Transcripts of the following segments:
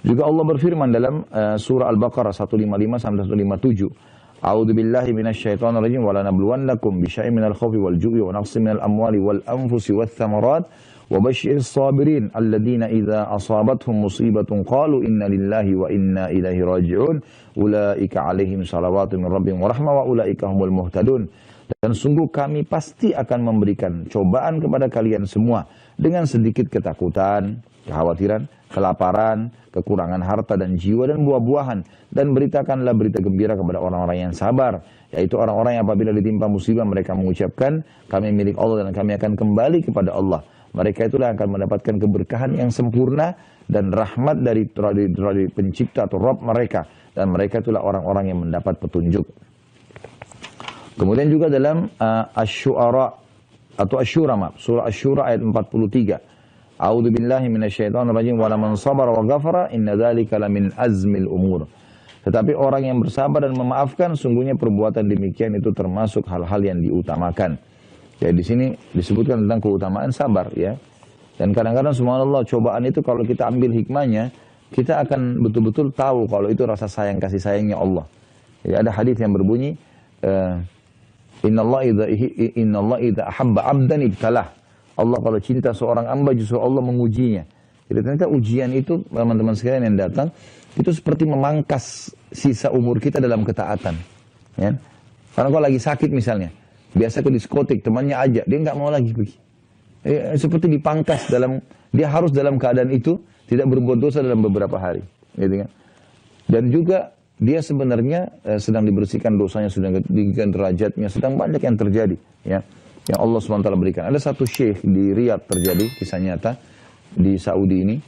Juga Allah berfirman dalam surah Al-Baqarah 155 sampai 157. A'udzu billahi minasyaitonir rajim wa lanabluwannakum bisyai'in minal khaufi wal ju'i wa naqsin minal amwali wal anfusi wath thamarat wa basyyiris sabirin alladziina idza asabathum musibatun qalu inna lillahi wa inna ilaihi raji'un ulaika 'alaihim shalawatun min rabbihim wa rahmah wa ulaika humul muhtadun. Dan sungguh kami pasti akan memberikan cobaan kepada kalian semua dengan sedikit ketakutan, kekhawatiran, kelaparan, kekurangan harta dan jiwa dan buah-buahan. Dan beritakanlah berita gembira kepada orang-orang yang sabar, yaitu orang-orang yang apabila ditimpa musibah mereka mengucapkan, kami milik Allah dan kami akan kembali kepada Allah. Mereka itulah akan mendapatkan keberkahan yang sempurna dan rahmat dari pencipta atau Rabb mereka. Dan mereka itulah orang-orang yang mendapat petunjuk. Kemudian juga dalam Asy-Syu'ara atau Asy-Syura, surah Asy-Syura ayat 43. A'udzu billahi minasyaitonir rajim wa laman sabara wa ghafara inna dzalika lamin azmil umur. Tetapi orang yang bersabar dan memaafkan sungguhnya perbuatan demikian itu termasuk hal-hal yang diutamakan. Ya di sini disebutkan tentang keutamaan sabar ya. Dan kadang-kadang subhanallah cobaan itu kalau kita ambil hikmahnya, kita akan betul-betul tahu kalau itu rasa sayang kasih sayangnya Allah. Ya ada hadis yang berbunyi Inna Allah idza ahabba 'abdan ibtalah. Allah kalau cinta seorang hamba justru Allah mengujinya. Jadi ternyata ujian itu teman-teman sekalian yang datang itu seperti memangkas sisa umur kita dalam ketaatan. Ya. Karena kalau lagi sakit misalnya, biasa ke diskotik temannya ajak, dia nggak mau lagi pergi. Seperti dipangkas dia harus dalam keadaan itu tidak berbuat dosa dalam beberapa hari. Gitu kan. Dan juga dia sebenarnya sedang dibersihkan dosanya, sedang ditinggikan derajatnya, sedang banyak yang terjadi ya, yang Allah SWT berikan. Ada satu syekh di Riyadh terjadi kisah nyata di Saudi ini,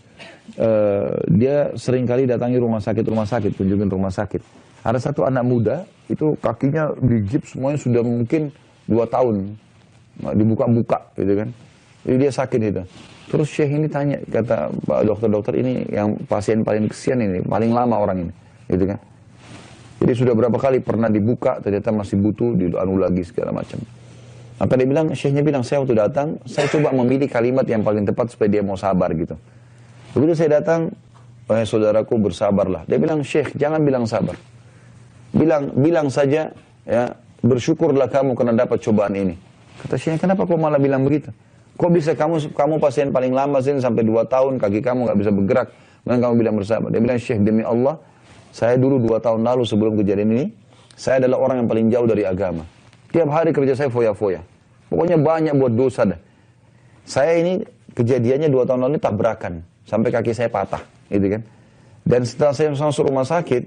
dia seringkali datangi rumah sakit, kunjungin rumah sakit. Ada satu anak muda itu kakinya digips semuanya sudah mungkin 2 tahun dibuka-buka gitu kan, jadi dia sakit itu. Terus syekh ini tanya, kata Pak dokter ini yang pasien paling kesian ini, paling lama orang ini gitu kan. Jadi sudah berapa kali pernah dibuka, ternyata masih butuh, dianu lagi segala macam. Maka dia bilang, syekhnya bilang, saya waktu datang, saya coba memilih kalimat yang paling tepat supaya dia mau sabar gitu. Begitu saya datang, saudaraku bersabarlah. Dia bilang, syekh jangan bilang sabar. Bilang saja, ya bersyukurlah kamu karena dapat cobaan ini. Kata syekhnya, kenapa kok malah bilang begitu? Kok bisa kamu pasien paling lama sini sampai 2 tahun, kaki kamu nggak bisa bergerak, dan kamu bilang bersabar. Dia bilang, syekh demi Allah, saya dulu 2 tahun lalu sebelum kejadian ini, saya adalah orang yang paling jauh dari agama. Tiap hari kerja saya foya-foya. Pokoknya banyak buat dosa dah. Saya ini kejadiannya 2 tahun lalu ini tabrakan. Sampai kaki saya patah. Gitu kan. Dan setelah saya masuk rumah sakit,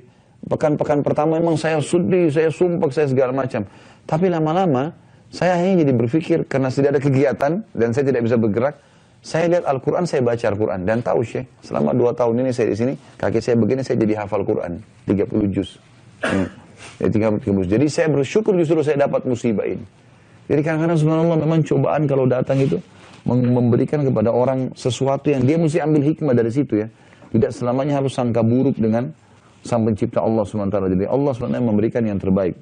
pekan-pekan pertama memang saya sedih, saya sumpah, saya segala macam. Tapi lama-lama, saya hanya jadi berpikir, karena tidak ada kegiatan, dan saya tidak bisa bergerak, saya lihat Al-Quran, saya baca Al-Quran. Dan tahu syekh, selama 2 tahun ini saya di sini, kaki saya begini, saya jadi hafal Quran. 30 juz. Jadi saya bersyukur justru saya dapat musibah ini. Jadi kadang-kadang subhanallah memang cobaan kalau datang itu, memberikan kepada orang sesuatu yang dia mesti ambil hikmah dari situ ya. Tidak selamanya harus sangka buruk dengan sang pencipta Allah SWT. Jadi Allah SWT memberikan yang terbaik.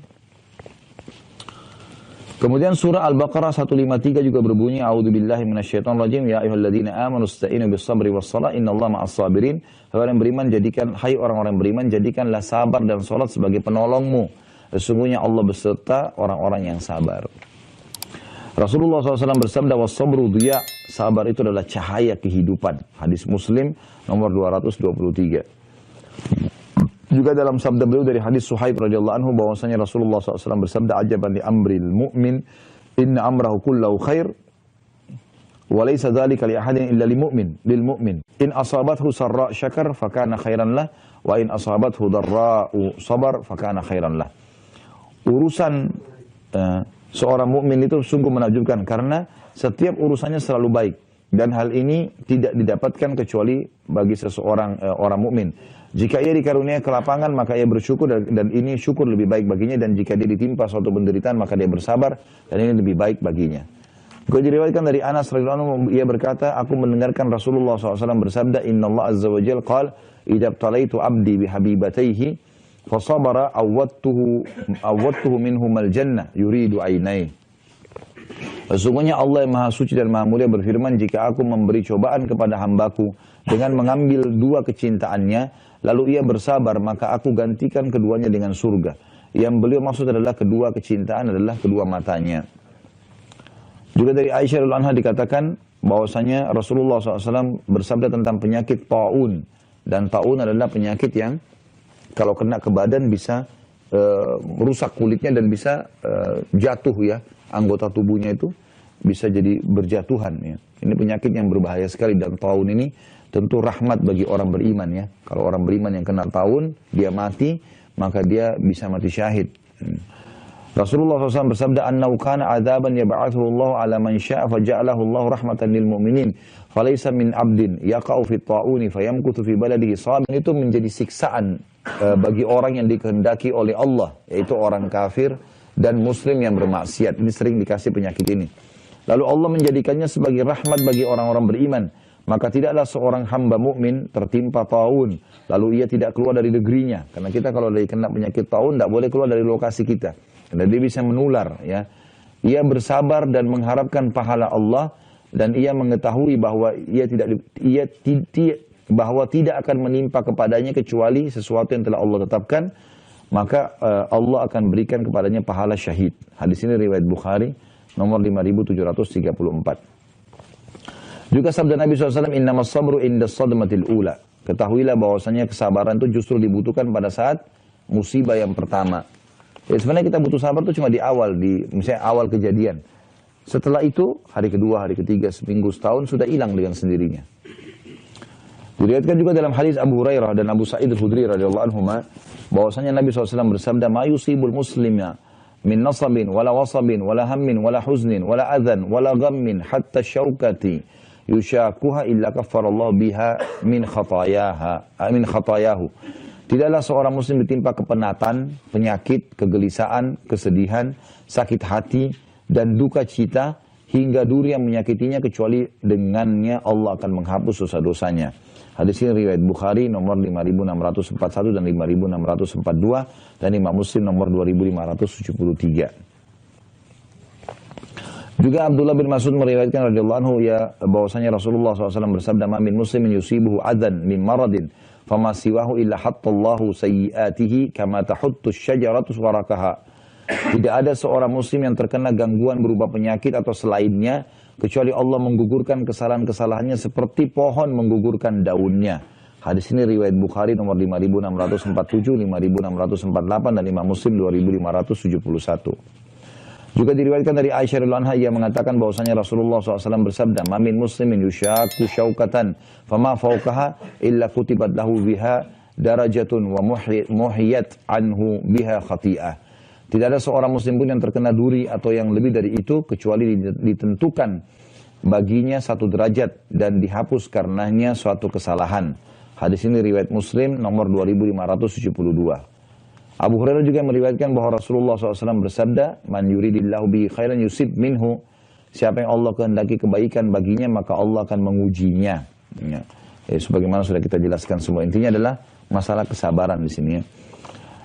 Kemudian surah Al-Baqarah 153 juga berbunyi, A'udzubillahi minasyaitonir rajim, ya ayyuhalladzina amanu ista'inu bis-sabri was-shalah innallaha ma'as-sabirin. Hai orang beriman, orang-orang beriman, jadikanlah sabar dan salat sebagai penolongmu. Sesungguhnya Allah beserta orang-orang yang sabar. Rasulullah SAW bersabda, was-sabru dhiya, sabar itu adalah cahaya kehidupan. Hadis Muslim nomor 223. Juga dalam sabda beliau dari hadis Suhaib radhiyallahu anhu bahwasanya Rasulullah SAW bersabda, ajaban li amril mu'min inna amrahu kullahu khair wa laysa dzalika li ahadin illa lil mu'min in asabathu sarra syakar fakana khairan lah wa in asabathu dharra'u sabar fakana khairan lah. Urusan seorang mukmin itu sungguh menakjubkan karena setiap urusannya selalu baik, dan hal ini tidak didapatkan kecuali bagi seseorang orang mukmin. Jika ia dikaruniai kelapangan maka ia bersyukur, dan ini syukur lebih baik baginya, dan jika dia ditimpa suatu penderitaan maka dia bersabar, dan ini lebih baik baginya. Juga diriwayatkan dari Anas radhiyallahu anhu, ia berkata, aku mendengarkan Rasulullah SAW bersabda, Inna Allah azza wa jalla qala idza btalaitu abdi bihabibatayhi fasabara awwadtuhu minhumal jannah yuridu ainai. Sesungguhnya Allah yang Maha Suci dan Maha Mulia berfirman, jika aku memberi cobaan kepada hambaku dengan mengambil dua kecintaannya, lalu ia bersabar, maka aku gantikan keduanya dengan surga. Yang beliau maksud adalah kedua kecintaan adalah kedua matanya. Juga dari Aisyah radhiyallahu anha dikatakan bahwasanya Rasulullah SAW bersabda tentang penyakit taun. Dan taun adalah penyakit yang kalau kena ke badan bisa merusak kulitnya dan bisa jatuh ya. Anggota tubuhnya itu bisa jadi berjatuhan ya. Ini penyakit yang berbahaya sekali, dan taun ini tentu rahmat bagi orang beriman ya. Kalau orang beriman yang kena taun, dia mati, maka dia bisa mati syahid. Rasulullah SAW bersabda, "Annau kana adzaban yab'athuhu Allah 'ala man syaa' faja'alahu Allah rahmatan lil mu'minin, falaysa min 'abdin yaqa'u fi ta'uni fayamkuthu fi baladihi sabin." Itu menjadi siksaan bagi orang yang dikehendaki oleh Allah, yaitu orang kafir dan muslim yang bermaksiat. Ini sering dikasih penyakit ini. Lalu Allah menjadikannya sebagai rahmat bagi orang-orang beriman. Maka tidaklah seorang hamba mukmin tertimpa taun, lalu ia tidak keluar dari negerinya. Karena kita kalau dari kena penyakit taun, tidak boleh keluar dari lokasi kita. Karena dia bisa menular. Ya. Ia bersabar dan mengharapkan pahala Allah, dan ia mengetahui bahwa bahwa tidak akan menimpa kepadanya kecuali sesuatu yang telah Allah tetapkan. Maka Allah akan berikan kepadanya pahala syahid. Hadis ini riwayat Bukhari, nomor 5734. Juga sabda Nabi SAW, "Innamas sabru indas sadmatil ula." Ketahuilah bahwasanya kesabaran itu justru dibutuhkan pada saat musibah yang pertama. Jadi sebenarnya kita butuh sabar itu cuma di awal, misalnya awal kejadian. Setelah itu, hari kedua, hari ketiga, seminggu, setahun, sudah hilang dengan sendirinya. Diriwayatkan juga dalam hadis Abu Hurairah dan Abu Sa'id al-Khudri radhiyallahu anhuma, bahwasanya Nabi SAW bersabda, "Ma yusibul muslimnya min nasabin, wala wasabin, wala hammin, wala huznin, wala adhan, wala ghammin, hatta syaukati yushakuha illa kaffarallahu biha min khatayahu." Tidaklah seorang muslim ditimpa kepenatan, penyakit, kegelisahan, kesedihan, sakit hati, dan duka cita, hingga duri yang menyakitinya, kecuali dengannya Allah akan menghapus dosa-dosanya. Hadis ini riwayat Bukhari nomor 5641 dan 5642, dan Imam Muslim nomor 2573. Juga Abdullah bin Mas'ud meriwayatkan radhiyallahu anhu bahwasanya Rasulullah SAW bersabda, "Ma min muslimin yusibuhu adan min maradin, fama siwahu illa hattallahu sayyiatihi kama tahuttu syajaratu warakaha." Tidak ada seorang muslim yang terkena gangguan berupa penyakit atau selainnya, kecuali Allah menggugurkan kesalahan-kesalahannya seperti pohon menggugurkan daunnya. Hadis ini riwayat Bukhari nomor 5647, 5648, dan Imam Muslim 2571. Juga diriwayatkan dari Aisyah radhiyallahu anha, ia mengatakan bahwasanya Rasulullah SAW bersabda, "Ma min muslimin yushaku syaukatan, fama fawqaha illa kutibat lahu biha darajatun wa muhiyat anhu biha khati'ah." Tidak ada seorang muslim pun yang terkena duri atau yang lebih dari itu, kecuali ditentukan baginya satu derajat dan dihapus karenanya suatu kesalahan. Hadis ini riwayat Muslim nomor 2572. Abu Hurairah juga meriwayatkan bahwa Rasulullah SAW bersabda, "Man yuridillahu bihi khairan yusib minhu." Siapa yang Allah kehendaki kebaikan baginya, maka Allah akan mengujinya. Ya. Sebagaimana sudah kita jelaskan semua, intinya adalah masalah kesabaran di sini. Ya.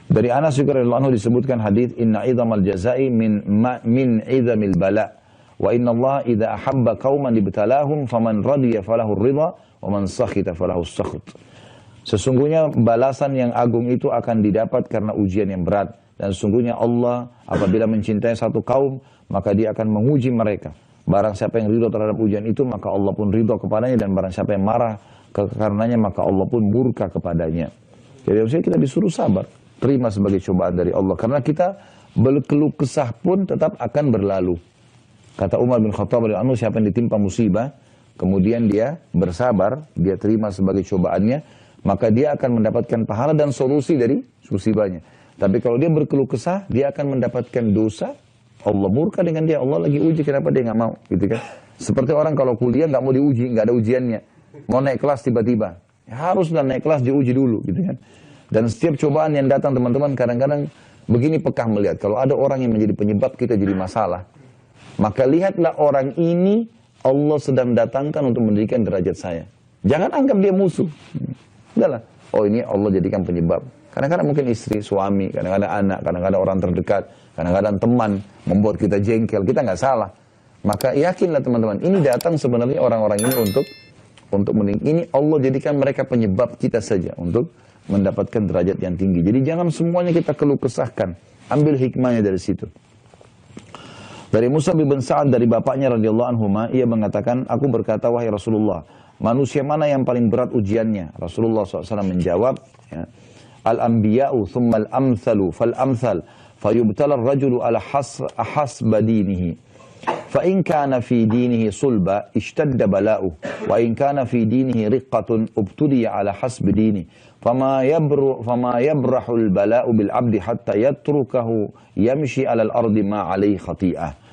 Dari Anas juga radhiyallahu anhu disebutkan hadis, "Inna idzamal jazai min idzamil bala, wa inna Allah idza ahabba qauman ibtalahum faman radiya falahu ridha wa man sakhita falahu sakht." Sesungguhnya balasan yang agung itu akan didapat karena ujian yang berat. Dan sesungguhnya Allah apabila mencintai satu kaum, maka dia akan menguji mereka. Barang siapa yang ridho terhadap ujian itu, maka Allah pun ridho kepadanya. Dan barang siapa yang marah karenanya, maka Allah pun murka kepadanya. Jadi maksudnya kita disuruh sabar, terima sebagai cobaan dari Allah. Karena kita berkeluh kesah pun tetap akan berlalu. Kata Umar bin Khattab radhiyallahu anhu, siapa yang ditimpa musibah, kemudian dia bersabar, dia terima sebagai cobaannya, maka dia akan mendapatkan pahala dan solusi dari musibahnya. Tapi kalau dia berkeluh kesah, dia akan mendapatkan dosa. Allah murka dengan dia. Allah lagi uji, kenapa dia nggak mau? Gitu kan? Seperti orang kalau kuliah nggak mau diuji, nggak ada ujiannya. Mau naik kelas tiba-tiba, haruslah naik kelas diuji dulu, gitu kan? Dan setiap cobaan yang datang, teman-teman, kadang-kadang begini pekah melihat. Kalau ada orang yang menjadi penyebab kita jadi masalah, maka lihatlah orang ini Allah sedang datangkan untuk mendidikan derajat saya. Jangan anggap dia musuh. Udahlah, oh ini Allah jadikan penyebab. Kadang-kadang mungkin istri, suami, kadang-kadang anak, kadang-kadang orang terdekat, kadang-kadang teman membuat kita jengkel, kita nggak salah. Maka yakinlah teman-teman, ini datang sebenarnya orang-orang ini untuk untuk ini Allah jadikan mereka penyebab kita saja untuk mendapatkan derajat yang tinggi. Jadi jangan semuanya kita keluh kesahkan. Ambil hikmahnya dari situ. Dari Musa bin Sa'ad dari bapaknya radhiyallahu anhu, ia mengatakan, aku berkata, wahai Rasulullah, manusia mana yang paling berat ujiannya? Rasulullah SAW menjawab, ya, al-anbiya'u thumma al-amthalu fal-amthal fayubtala ar-rajulu ala hasba dinihi fa in kana fi dinihi sulba ishtadda bala'u wa in kana fi dinihi riqqatun ubtuliya ala hasbi dini fama yabrahu al-bala'u bil 'abdi hatta yatrukahu yamshi 'ala al-ardi ma 'alaihi khati'ah.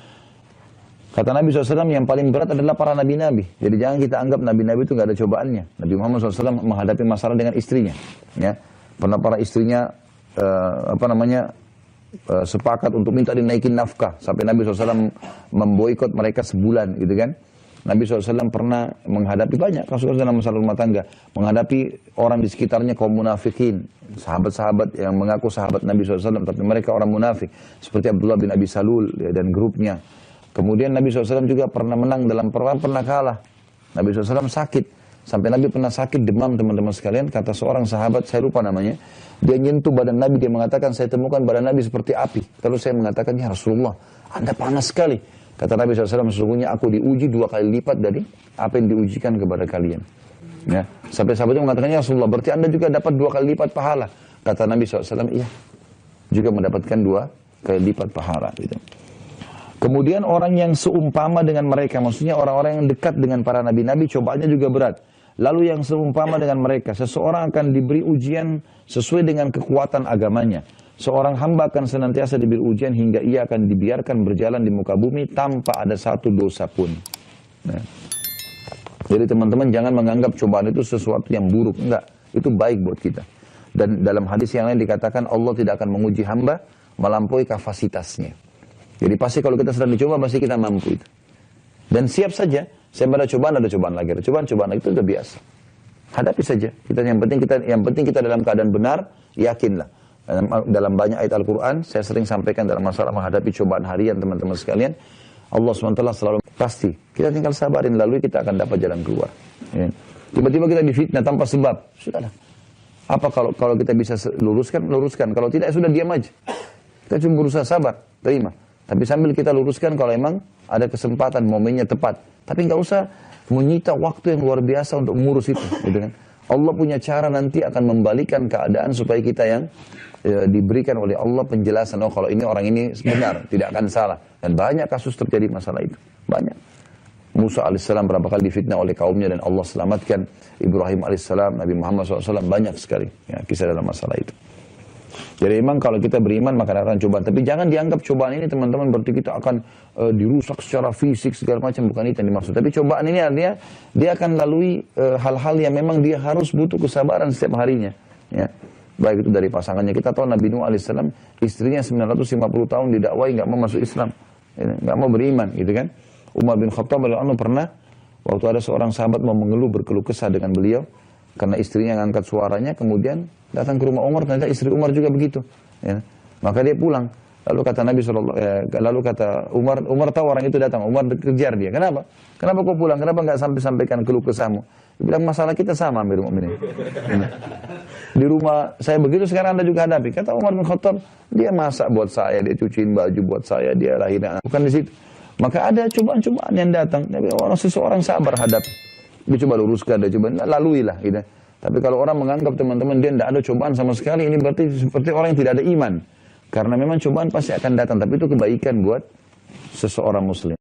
Kata Nabi SAW, yang paling berat adalah para nabi-nabi. Jadi jangan kita anggap nabi-nabi itu nggak ada cobaannya. Nabi Muhammad SAW menghadapi masalah dengan istrinya. Ya, pernah para istrinya sepakat untuk minta dinaikin nafkah sampai Nabi SAW memboikot mereka sebulan, gitu kan? Nabi SAW pernah menghadapi banyak kasus dalam masalah rumah tangga, menghadapi orang di sekitarnya kaum munafikin, sahabat-sahabat yang mengaku sahabat Nabi SAW, tapi mereka orang munafik, seperti Abdullah bin Abi Salul ya, dan grupnya. Kemudian Nabi SAW juga pernah menang dalam perang, pernah kalah. Nabi SAW sakit. Sampai Nabi pernah sakit demam, teman-teman sekalian. Kata seorang sahabat, saya lupa namanya. Dia nyentuh badan Nabi, dia mengatakan, saya temukan badan Nabi seperti api. Lalu saya mengatakan, ya Rasulullah, Anda panas sekali. Kata Nabi SAW, sesungguhnya aku diuji 2 kali lipat dari apa yang diujikan kepada kalian. Ya. Sampai sahabatnya mengatakan, ya Rasulullah, berarti Anda juga dapat 2 kali lipat pahala. Kata Nabi SAW, iya. Juga mendapatkan 2 kali lipat pahala. Gitu. Kemudian orang yang seumpama dengan mereka, maksudnya orang-orang yang dekat dengan para nabi-nabi, cobaannya juga berat. Lalu yang seumpama dengan mereka, seseorang akan diberi ujian sesuai dengan kekuatan agamanya. Seorang hamba akan senantiasa diberi ujian hingga ia akan dibiarkan berjalan di muka bumi tanpa ada satu dosa pun. Nah. Jadi teman-teman jangan menganggap cobaan itu sesuatu yang buruk. Enggak, itu baik buat kita. Dan dalam hadis yang lain dikatakan Allah tidak akan menguji hamba melampaui kapasitasnya. Jadi pasti kalau kita sedang dicoba, pasti kita mampu itu. Dan siap saja, saya ada cobaan lagi, ada cobaan lagi, itu sudah biasa. Hadapi saja. Yang penting kita dalam keadaan benar, yakinlah. Dalam banyak ayat Al-Quran, saya sering sampaikan dalam masalah menghadapi cobaan harian teman-teman sekalian, Allah SWT selalu pasti. Kita tinggal sabarin, lalu kita akan dapat jalan keluar. Ya. Tiba-tiba kita difitnah tanpa sebab, sudahlah. Apa kalau kita bisa luruskan. Kalau tidak, sudah diam aja. Kita cuma berusaha sabar, terima. Tapi sambil kita luruskan kalau emang ada kesempatan, momennya tepat. Tapi nggak usah menyita waktu yang luar biasa untuk mengurus itu. Gitu kan? Allah punya cara nanti akan membalikan keadaan supaya kita yang diberikan oleh Allah penjelasan. Oh kalau ini orang ini benar, tidak akan salah. Dan banyak kasus terjadi masalah itu. Banyak. Musa alaihissalam berapa kali difitnah oleh kaumnya dan Allah selamatkan. Ibrahim alaihissalam, Nabi Muhammad SAW, banyak sekali ya, kisah dalam masalah itu. Jadi memang kalau kita beriman maka akan cobaan. Tapi jangan dianggap cobaan ini teman-teman berarti kita akan dirusak secara fisik segala macam. Bukan itu yang dimaksud. Tapi cobaan ini artinya dia akan lalui hal-hal yang memang dia harus butuh kesabaran setiap harinya. Ya. Baik itu dari pasangannya. Kita tahu Nabi Nuh alaihissalam istrinya 950 tahun didakwai nggak mau masuk Islam. Nggak mau beriman gitu kan. Umar bin Khattab pernah waktu ada seorang sahabat mau berkeluh kesah dengan beliau. Karena istrinya ngangkat suaranya, kemudian datang ke rumah Umar, ternyata istri Umar juga begitu. Ya. Maka dia pulang. Lalu kata Nabi lalu kata Umar tahu orang itu datang, Umar kejar dia. Kenapa? Kenapa kau pulang? Kenapa nggak sampaikan keluh kesahmu? Dia bilang masalah kita sama, Amirul Mukminin. Di rumah saya begitu, sekarang Anda juga hadapi. Kata Umar bin Khattab, dia masak buat saya, dia cuciin baju buat saya, dia lahirin anak. Bukan di situ. Maka ada cobaan-cobaan yang datang. Tapi seseorang sabar hadapi. Dia coba luruskan, dia coba laluilah gitu. Tapi kalau orang menganggap teman-teman dia tidak ada cobaan sama sekali, ini berarti seperti orang yang tidak ada iman. Karena memang cobaan pasti akan datang, tapi itu kebaikan buat seseorang muslim.